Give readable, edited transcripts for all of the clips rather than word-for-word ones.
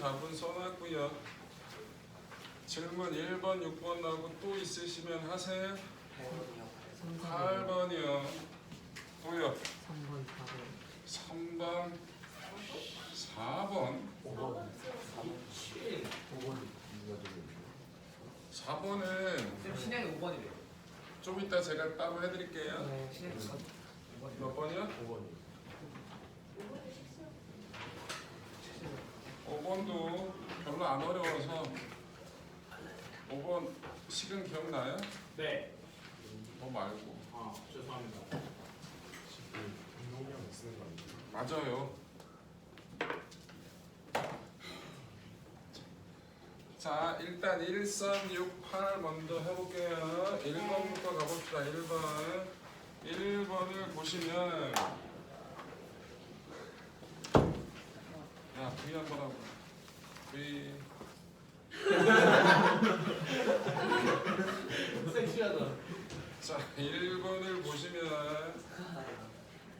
답은 써놨고요. 질문 1번, 6번 나오고 또 있으시면 하세요. 8번이요. 또요. 3번, 4번. 4번은 신양이 5번이래요. 좀 이따 제가 따로 해드릴게요. 네, 신양이 5번. 몇 번이요? 5번도 별로 안 어려워서 5번 식은 기억나요? 네. 말고. 죄송합니다. 운동량 쓰는 거 아니에요? 맞아요. 자, 일단 1, 3, 6, 8 먼저 해볼게요. 1번부터 가봅시다. 1번. 1번을 보시면 야, V 한번 하고. V. 섹시하다. 자, 1번을 보시면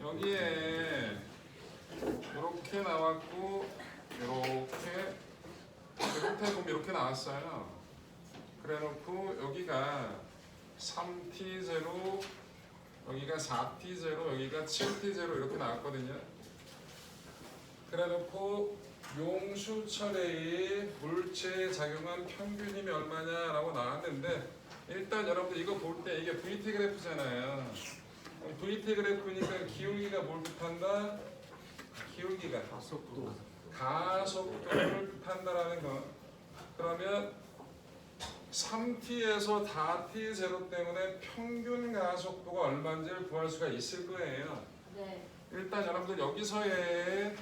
여기에 이렇게 나왔고 이렇게 보면 이렇게 나왔어요. 그래놓고 여기가 3t0, 여기가 4t0, 여기가 7t0 이렇게 나왔거든요. 그래놓고 용수철의 물체에 작용한 평균 힘이 얼마냐라고 나왔는데, 일단 여러분들 이거 볼 때 이게 VT 그래프잖아요. VT 그래프니까 기울기가 뭘 뜻한다? 기울기가 가속도를 뜻한다라는 거. 그러면 3t에서 4t0 때문에 평균 가속도가 얼마인지를 구할 수가 있을 거예요. 네. 일단 여러분들 여기서의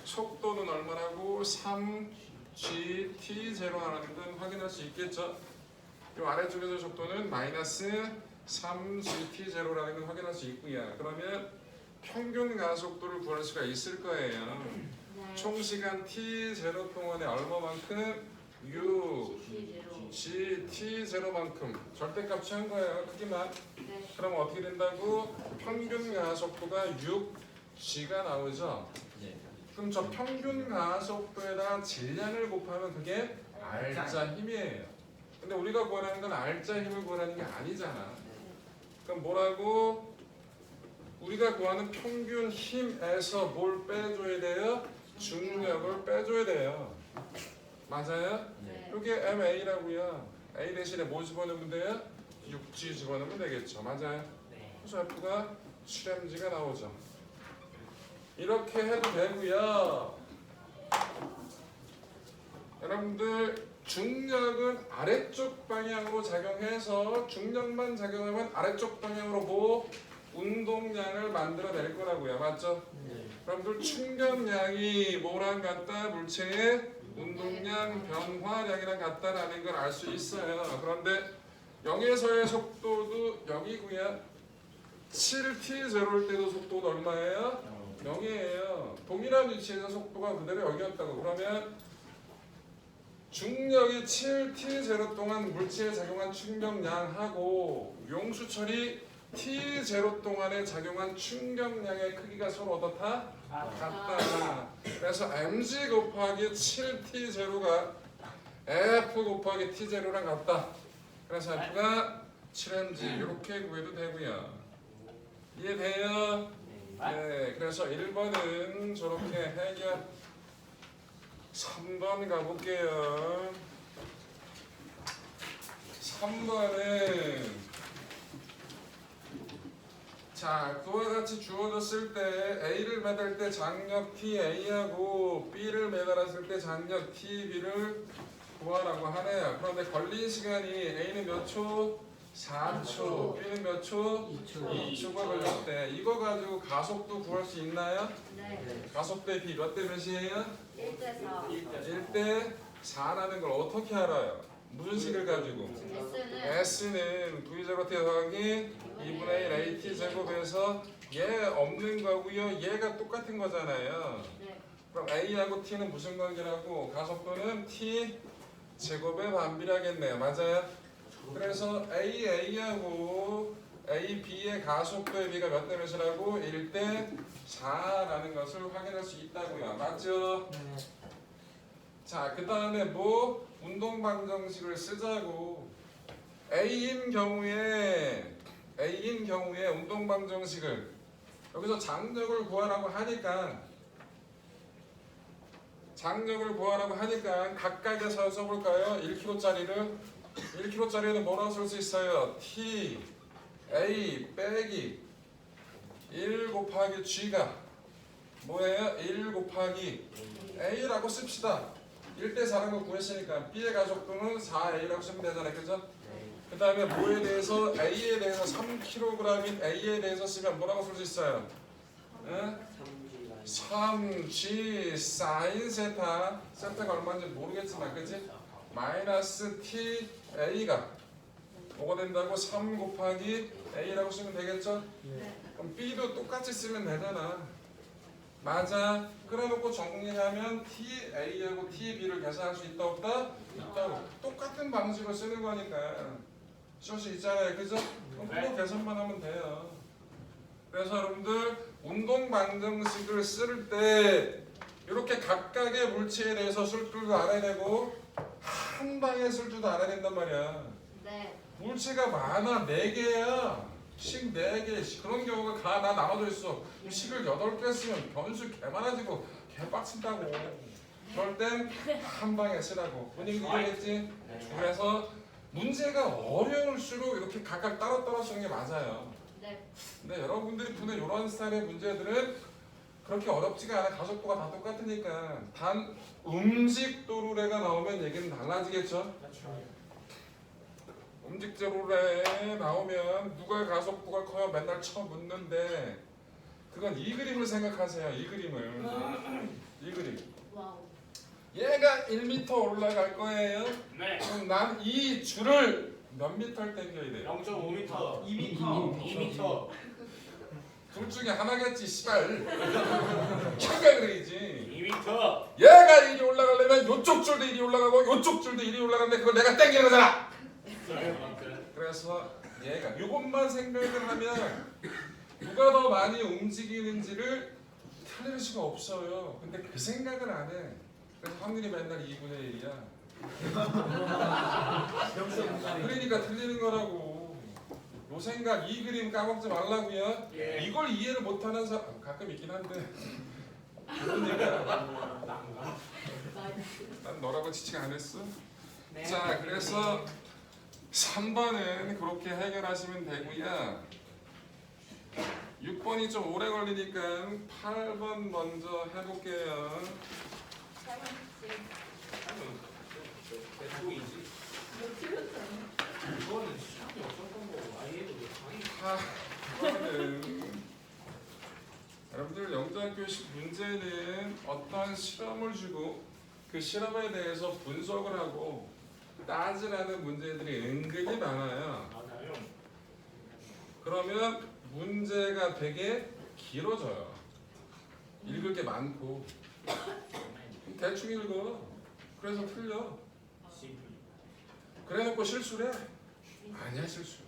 속도는 얼마라고? 3gt0라는 건 확인할 수 있겠죠? 이 아래쪽에서 속도는 마이너스 3gt0라는 걸 확인할 수 있고요. 그러면 평균 가속도를 구할 수가 있을 거예요. 네. 총 시간 t0 동안에 얼마만큼? 6gt0만큼 절대값 한 거예요. 크기만. 네. 그럼 어떻게 된다고? 평균 가속도가 6g가 나오죠. 그럼 저 평균 가속도에다가 질량을 곱하면 그게 알짜 힘이에요. 근데 우리가 구하는 건 알짜 힘을 구하는 게 아니잖아. 그럼 뭐라고? 우리가 구하는 평균 힘에서 뭘 빼줘야 돼요? 중력을 빼줘야 돼요. 맞아요? 네. 이게 MA라고요. A 대신에 뭐 집어넣으면 돼요? 6G 집어넣으면 되겠죠. 맞아요? 그래서 F가 7mg가 나오죠. 이렇게 해도 되고요. 여러분들 중력은 아래쪽 방향으로 작용해서 중력만 작용하면 아래쪽 방향으로 뭐 운동량을 만들어낼 거라고요. 맞죠? 여러분들 충격량이 뭐랑 같다? 물체의 운동량 변화량이랑 같다라는 걸 알 수 있어요. 그런데 0에서의 속도도 여기고요. 7t0일 때도 속도가 얼마예요? 0이에요. 동일한 위치에서 속도가 그대로 여기였다고. 그러면 중력이 7t0 동안 물체에 작용한 충격량하고 용수철이 t0 동안에 작용한 충격량의 크기가 서로 어떻다? 같다. 그래서 mg 곱하기 7t0가 f 곱하기 t0랑 같다. 그래서 f가 7mg 이렇게 구해도 되고요. 이해돼요? 네, 그래서 1번은 저렇게 해결. 3번 가볼게요. 3번은 자, 그와 같이 주어졌을 때 A를 매달 때 장력 TA하고 B를 매달았을 때 장력 TB를 구하라고 하네요. 그런데 걸린 시간이 A는 몇 초? 4초. B는 몇 초? 2초가 걸렸대. 이거 가지고 가속도 구할 수 있나요? 네. 가속도의 B 몇 대 몇이에요? 1대4. 1대 4라는 걸 어떻게 알아요? 무슨 식을 가지고? S는 S는 V0T 더하기 2분의 1 AT 제곱에서 얘 없는 거고요. 얘가 똑같은 거잖아요. 네. 그럼 A하고 T는 무슨 관계라고? 가속도는 T 제곱에 반비례하겠네요. 맞아요? 그래서 AA하고 AB의 가속도의 비가 몇 대 몇이라고? 1대 4라는 것을 확인할 수 있다고요. 맞죠? 자, 그 다음에 뭐 운동 방정식을 쓰자고. A인 경우에 운동 방정식을 여기서 장력을 구하라고 하니까 각각에서 써볼까요? 1kg짜리는 뭐라고 쓸 수 있어요? T A 빼기 1 곱하기 G가 뭐예요? 1 곱하기 A라고 씁시다. 1대4라는 거 구했으니까 B의 가속도는 4A라고 쓰면 되잖아요. 그죠? 그 다음에 뭐에 대해서 A에 대해서 3kg인 A에 대해서 쓰면 뭐라고 쓸 수 있어요? 3G 사인 세타. 세타가 얼마인지 모르겠지만 그치? 마이너스 T A가 뭐가 된다고? 3 곱하기 A라고 쓰면 되겠죠? 그럼 B도 똑같이 쓰면 되잖아. 맞아. 그래놓고 정리하면 TA하고 TB를 계산할 수 있다 없다? 있다고. 똑같은 방식으로 쓰는 거니까 쓸 수 있잖아요. 그죠? 그럼 그거 계산만 하면 돼요. 그래서 여러분들 운동 방정식을 쓸 때 이렇게 각각의 물체에 대해서 쓸 줄도 알아야 되고 한 방에 쓸 줄도 알아야 된단 말이야. 네. 물체가 많아. 4개야. 식 4개. 그런 경우가 다 나눠져 있어. 식을 8개 쓰면 변수 개 많아지고 개 빡친다고. 그럴 땐 한 방에 쓰라고. 본인 이해했지? 그래서 문제가 어려울수록 이렇게 각각 따로따로 쓰는 게 맞아요. 네. 근데 여러분들이 푸는 이런 스타일의 문제들은 그렇게 어렵지가 않아. 가속도가 다 똑같으니까. 단 음직도루래가 나오면 얘기는 달라지겠죠? 음직도루래 나오면 누가 가속도가 커요? 맨날 처음 묻는데 그건 이 그림을 생각하세요. 이 그림을. 이 그림. 와우. 얘가 1m 올라갈 거예요. 네. 그럼 난 이 줄을 몇 미터를 당겨야 돼요? 0.5m. 2m. 2m. 둘 중에 하나겠지. 씨발. 걔가 그래야지. 2m. 얘가 이리 올라가려면 요쪽 줄도 이리 올라가고 요쪽 줄도 이리 올라가는데 그걸 내가 당기는 거잖아. 그래서 얘가 요것만 생각을 하면 누가 더 많이 움직이는지를 틀릴 수가 없어요. 근데 그 생각을 안 해. 그래서 확률이 맨날 2분의 1이야. 그러니까 틀리는 거라고. 요 생각, 이 그림 까먹지 말라고요. 예. 이걸 이해를 못하는 사람 가끔 있긴 한데 그러니까 난 너라고 지칭 안 했어. 자, 그래서 3번은 그렇게 해결하시면 되고요. 6번이 좀 오래 걸리니까 8번 먼저 해볼게요. 대충이지. 이거는 시간이 없었던 거고 아예 해도 이번은 여러분들 영장교식 문제는 어떤 실험을 주고 그 실험에 대해서 분석을 하고 따지라는 문제들이 은근히 많아요. 맞아요. 그러면 문제가 되게 길어져요. 읽을 게 많고 대충 읽어. 그래서 틀려. 그래놓고 실수래? 아니야, 실수.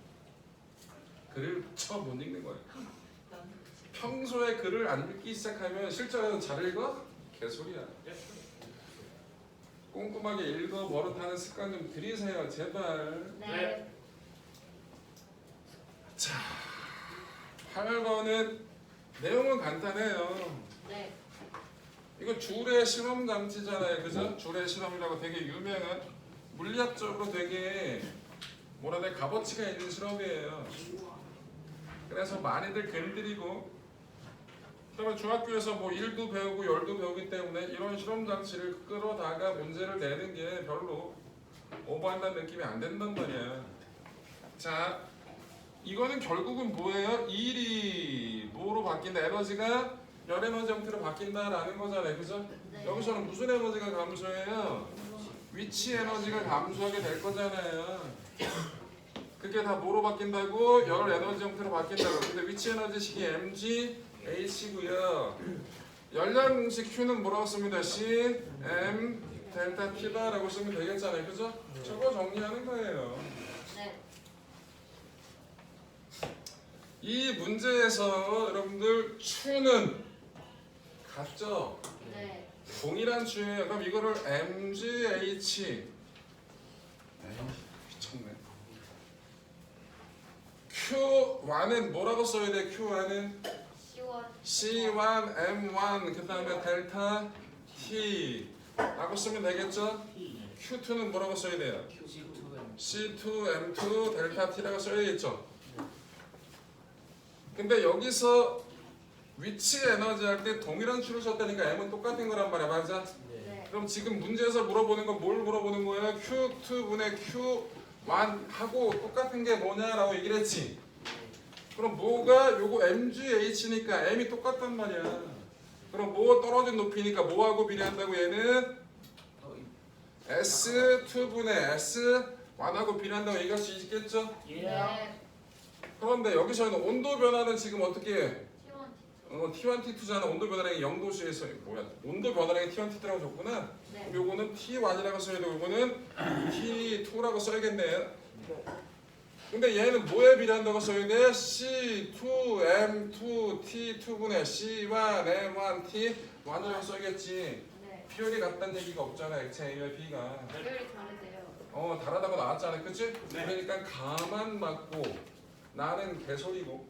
글을 처음 못 읽는 거야. 평소에 글을 안 읽기 시작하면 실전에는 잘 읽어? 개소리야. 꼼꼼하게 읽어 버릇하는 습관 좀 들이세요, 제발. 네. 자, 8번은 내용은 간단해요. 네. 이거 줄의 실험 장치잖아요, 그죠? 줄의 실험이라고 되게 유명한 물리학적으로 되게 뭐라 해야 돼, 값어치가 있는 실험이에요. 그래서 많이들 건드리고 그다음에 중학교에서 뭐 1도 배우고 10도 배우기 때문에 이런 실험 장치를 끌어다가 문제를 내는 게 별로 오버한다는 느낌이 안 든단 말이야. 자, 이거는 결국은 뭐예요? 일이 뭐로 바뀐다? 에너지가 열 에너지 형태로 바뀐다라는 거잖아요, 그죠? 네. 여기서는 무슨 에너지가 감소해요? 위치 에너지가 감소하게 될 거잖아요. 그게 다 뭐로 바뀐다고? 열 에너지 형태로 바뀐다고. 근데 위치 에너지식이 mg h고요. 열량 공식 q는 뭐라고 씁니다? c m 델타 t다라고 쓰면 되겠잖아요, 그죠? 저거 정리하는 거예요. 네. 이 문제에서 여러분들 추는 같죠? 네. 동일한 추예요. 그럼 이거를 MGH 에이 미쳤네. Q1은 뭐라고 써야 돼? Q1은 C1 M1 그 다음에 델타 T 라고 쓰면 되겠죠? Q2는 뭐라고 써야 돼요? C2 M2 델타 T라고 써야겠죠? 근데 여기서 위치 에너지 할 때 동일한 추를 썼다니까 M은 똑같은 거란 말이야. 맞아? 그럼 지금 문제에서 물어보는 건 뭘 물어보는 거예요? Q2분의 Q1 하고 똑같은 게 뭐냐라고 얘기를 했지. 그럼 뭐가 요거 MGH니까 M이 똑같단 말이야. 그럼 뭐 떨어진 높이니까 뭐하고 비례한다고 얘는 S2분의 S1하고 비례한다고 얘기할 수 있겠죠? 그런데 여기서는 온도 변화는 지금 어떻게 해? T1, T2잖아. 온도 변화량이 0도씨에서 뭐야? 온도 변화량이 T1, T2라고 줬구나. 요거는 T1이라고 써야 되고 요거는 T2라고 써야겠네. 근데 얘는 뭐에 비례한다고 써야 돼? C2, M2, T2분의 C1, M1, T1이라고 써야겠지. 비율이 같다는 얘기가 없잖아. 액체 A와 B가. 다르다고 나왔잖아. 그치? 그러니까 가만 맞고 나는 개소리고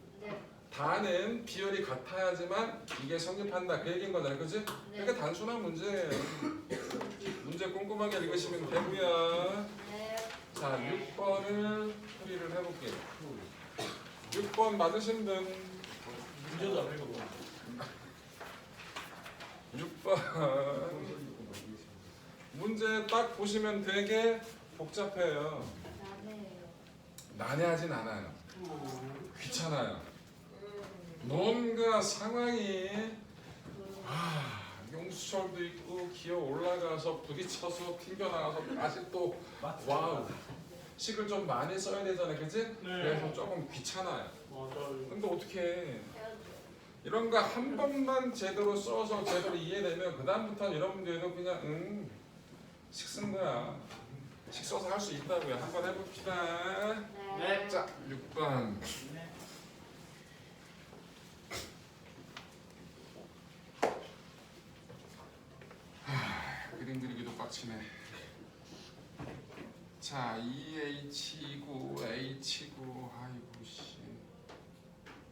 다는 비율이 같아야지만 이게 성립한다. 그 얘기인 거잖아. 그치? 그러니까 단순한 문제예요. 문제 꼼꼼하게 읽으시면 되고요. 자, 6번을 풀이를 해볼게요. 6번 맞으신 분. 문제도 안 읽어봐. 6번 문제 딱 보시면 되게 복잡해요. 난해하진 않아요. 귀찮아요. 뭔가 상황이 용수철도 있고 기어 올라가서 부딪혀서 튕겨나가서 다시 또 와우 식을 좀 많이 써야 되잖아요. 그치? 그래서 조금 귀찮아요. 근데 어떻게 해? 이런 거 한 번만 제대로 써서 제대로 이해되면 그 다음부터는 이런 문제는 그냥 식 쓴 거야. 식 써서 할 수 있다고요. 한번 해봅시다. 자, 6번. 그림 그리기도 빡치네. 자, EH이고 H고 아이고 씨.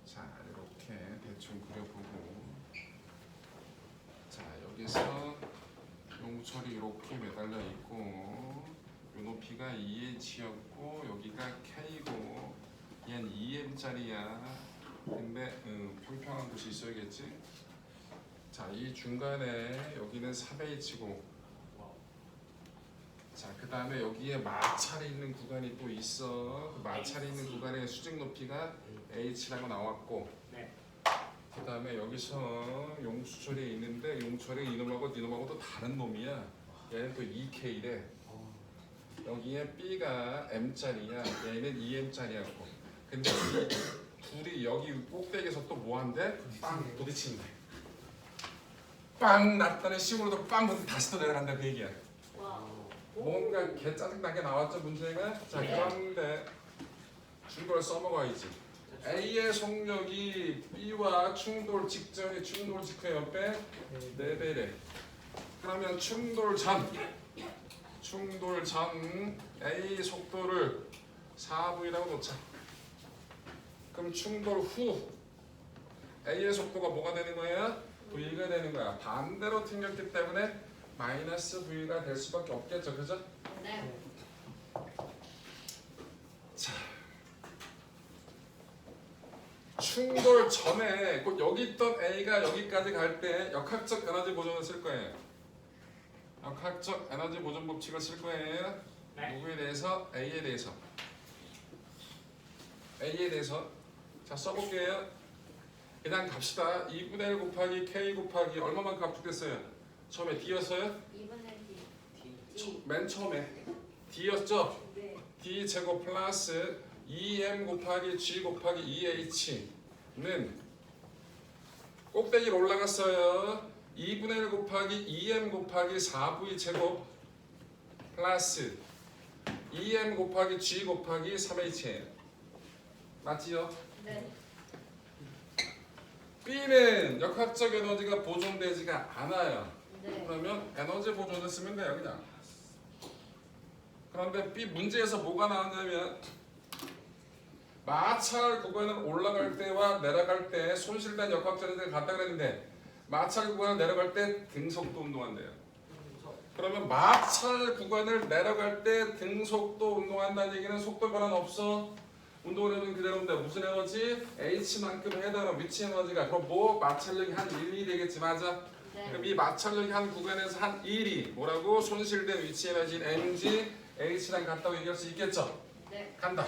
자, 이렇게 대충 그려보고. 자, 여기서 용철이 이렇게 매달려 있고 요 높이가 2H였고 여기가 K고 얘는 2M짜리야. 근데 평평한 곳이 있어야겠지. 자, 이 중간에 여기는 3H고 자, 그 다음에 여기에 마찰이 있는 구간이 또 있어. 그 마찰이 있는 구간의 수직 높이가 H라고 나왔고 그 다음에 여기서 용수철이 있는데 용철이 이놈하고 이놈하고 또 다른 놈이야. 얘는 또 2K래. 여기에 B가 M짜리야. 얘는 2M짜리였고 근데 이 둘이 여기 꼭대기에서 또 뭐한대? 빵 부딪힌대. 빵 났다는 식으로도 빵 부딪혀 다시 또 내려간다 그 얘기야. 뭔가 개 짜증나게 나왔죠 문제가? 자, 그런데 중도를 써먹어야지. A의 속력이 B와 충돌 직전이 충돌 직후 옆에 4배래. 그러면 충돌 전 A 속도를 4V라고 놓자. 그럼 충돌 후 A의 속도가 뭐가 되는 거야? V가 되는 거야. 반대로 튕겼기 때문에 마이너스 V가 될 수밖에 없겠죠. 그죠? 자, 충돌 전에 곧 여기 있던 A가 여기까지 갈 때 역학적 에너지 보존을 쓸 거예요. 역학적 에너지 보존 법칙을 쓸 거예요. 누구에 대해서? A에 대해서. 자, 써볼게요. 그냥 갑시다. 2분의 1 곱하기 K 곱하기 얼마만큼 압축됐어요? 처음에 D였어요? 2분의 D. 맨 처음에 D였죠? D 제곱 플러스 2M 곱하기 G 곱하기 2H는 꼭대기로 올라갔어요. 2분의 1 곱하기 2M 곱하기 4V 제곱 플러스 2M 곱하기 G 곱하기 3H예요. 맞지요? 네. B는 역학적 에너지가 보존되지가 않아요. 네. 그러면 에너지 보존을 쓰면 돼요 그냥. 그런데 B 문제에서 뭐가 나왔냐면 마찰 구간은 올라갈 때와 내려갈 때 손실된 역학전에서 같다 그랬는데 마찰 구간을 내려갈 때 등속도 운동한대요. 그러면 마찰 구간을 내려갈 때 등속도 운동한다는 얘기는 속도 변화는 없어. 운동 에너지는 그대로인데 무슨 에너지? H만큼 해당하는 위치 에너지가 그럼 뭐 마찰력이 한 1이 되겠지 맞아? 네. 그럼 이 마찰력이 한 구간에서 한 1이 뭐라고? 손실된 위치 에너지인 mg H랑 같다고 얘기할 수 있겠죠? 네. 간다.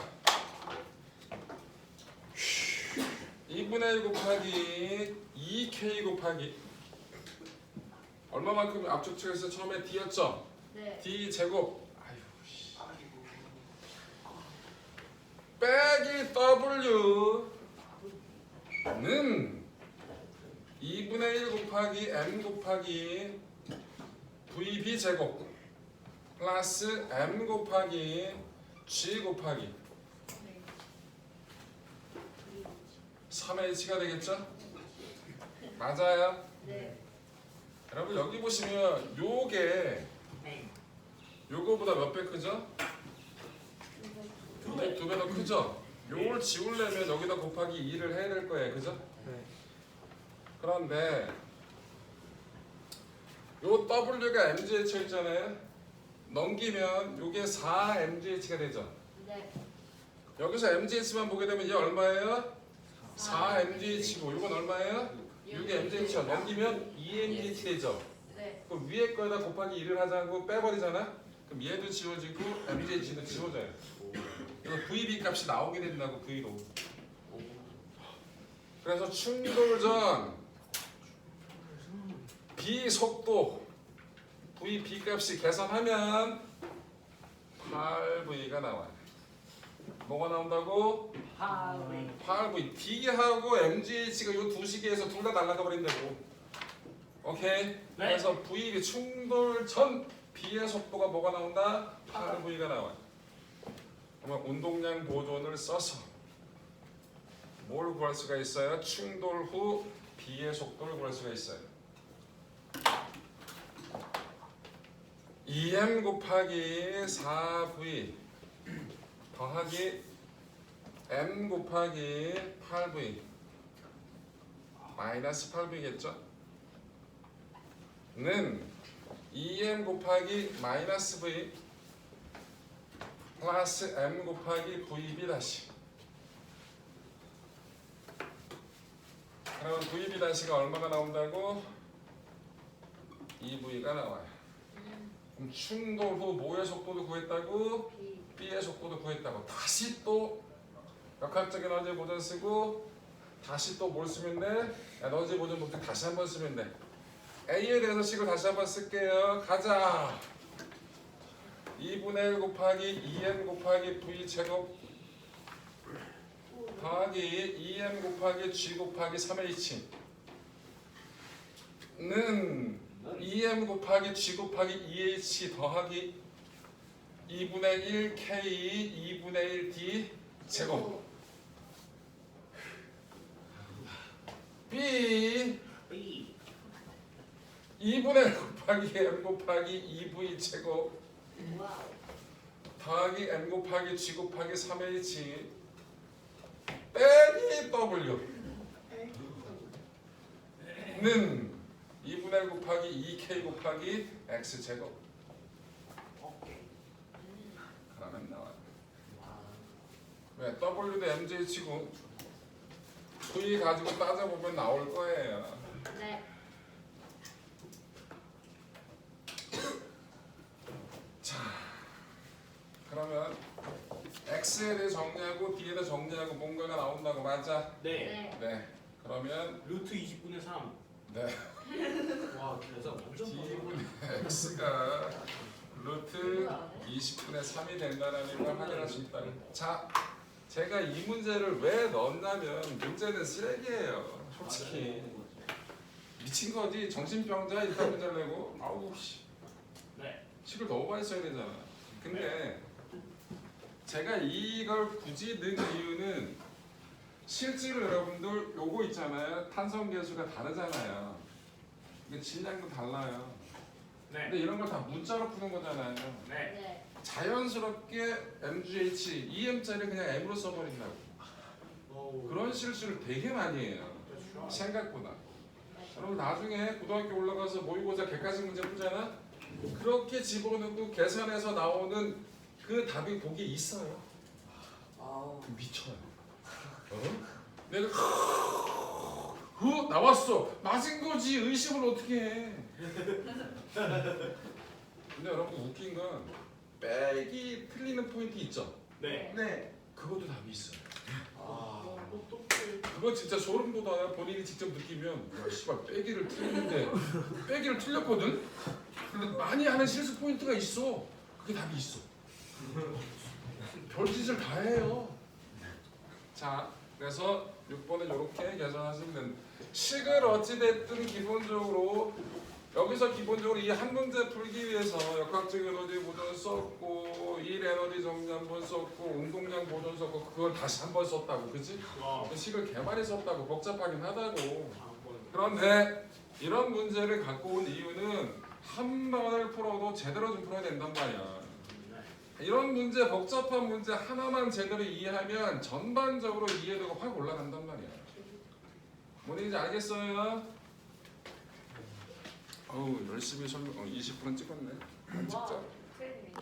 2분의 1 곱하기 2k 곱하기 얼마만큼 압축 측에서 처음에 D였죠? 네. D 제곱 아유 씨. 빼기 W는 2분의 1 곱하기 M 곱하기 VB 제곱 플러스 M 곱하기 G 곱하기 3H가 되겠죠? 맞아요? 네. 여러분 여기 보시면 요게 요거보다 몇 배 크죠? 이게 2배 더 크죠? 요걸 지우려면 여기다 곱하기 2를 해야 될 거예요. 그죠? 그런데 요 W가 MGH 있잖아요. 넘기면 요게 4MGH가 되죠. 네. 여기서 MGH만 보게 되면 이게 얼마예요? 4MGH고 이건 얼마예요? 6MGH야. 넘기면 2MGH 되죠. 네. 그럼 위에 거에다 곱하기 2를 하자고 빼버리잖아? 그럼 얘도 지워지고 MGH도 지워져요. 이거 VB 값이 나오게 된다고 V로. 그래서 충돌전 B 속도 VB 값이 계산하면 8V가 나와요. 뭐가 나온다고? 8V. D하고 MGH가 이 두 시계에서 둘 다 날아가 버린다고. 오케이? 그래서 VB 충돌 전 B의 속도가 뭐가 나온다? 8V가 나와요. 그러면 운동량 보존을 써서 뭘 구할 수가 있어요? 충돌 후 B의 속도를 구할 수가 있어요. 2M 곱하기 4V 더하기 M 곱하기 8V 마이너스 8V겠죠? 는 2M 곱하기 마이너스 V 플러스 M 곱하기 VB 다시. 그러면 VB 다시가 얼마가 나온다고? 2V가 나와요. 그럼 충돌 후 뭐의 속도도 구했다고? B. B의 속도도 구했다고. 다시 또 역학적인 에너지 보존 쓰고 다시 또 뭘 쓰면 돼? 에너지 보존 법칙 다시 한번 쓰면 돼. A에 대해서 식을 다시 한번 쓸게요. 가자. 2분의 1 곱하기 2M 곱하기 V 제곱 더하기 2M 곱하기 G 곱하기 3H 는 2M 곱하기 G 곱하기 2H 더하기 2분의 1 K 2분의 1 D 제곱 B 2분의 1 곱하기 M 곱하기 2V 제곱 와우. 더하기 M 곱하기 G 곱하기 3H 빼기 W는 2분의 1 곱하기 2K 곱하기 X 제곱 그러면 나와요. 왜? W도 MJ치고 V 가지고 따져보면 나올 거예요. 네. 자, 그러면 X에 대해 정리하고 D에 대해 정리하고 뭔가가 나온다고 맞아? 네. 네. 그러면 루트 20분의 3. 네. 와, 그래서 완전 D분의 X가 루트 20분의 3이 된다는 걸 확인할 수 있다. 자, 제가 이 문제를 왜 넣었냐면 문제는 쓰레기예요. 솔직히 미친 거지. 정신병자 이런 문제를 내고 아우 씨. 네. 식을 너무 많이 써야 되잖아. 근데 제가 이걸 굳이 넣은 이유는 실제로 여러분들 요거 있잖아요. 탄성 계수가 다르잖아요. 근데 질량도 달라요. 네. 근데 이런 걸 다 문자로 푸는 거잖아요. 네. 네. 자연스럽게 MGH, EM자를 그냥 M으로 써버린다고. 그런 실수를 되게 많이 해요. 그렇죠. 생각보다. 여러분 나중에 고등학교 올라가서 모의고사 객관식 문제 풀잖아? 그렇게 집어넣고 계산해서 나오는 그 답이 거기에 있어요. 미쳐요. 내가 나왔어. 맞은 거지. 의심을 어떻게 해. 근데 여러분 웃긴 건 빼기 틀리는 포인트 있죠? 네. 네. 그것도 답이 있어요. 어떻게? 그거 진짜 소름 돋아요. 본인이 직접 느끼면 야 씨발 빼기를 틀렸는데 빼기를 틀렸거든? 근데 많이 하는 실수 포인트가 있어. 그게 답이 있어. 별짓을 다 해요. 자, 그래서 6번은 이렇게 계산하시면 됩니다. 식을 어찌됐든 기본적으로 여기서 기본적으로 이 한 문제 풀기 위해서 역학적 에너지 보존 썼고 일 에너지 정리 한번 썼고 운동량 보존 썼고 그걸 다시 한 번 썼다고, 그치? 그 식을 개 많이 썼다고. 복잡하긴 하다고. 그런데 이런 문제를 갖고 온 이유는 한 번을 풀어도 제대로 좀 풀어야 된단 말이야. 이런 문제, 복잡한 문제 하나만 제대로 이해하면 전반적으로 이해도가 확 올라간단 말이야. 뭔지 알겠어요? 어우 열심히 설명 20분 찍었네. 와, 찍자. 틀리네.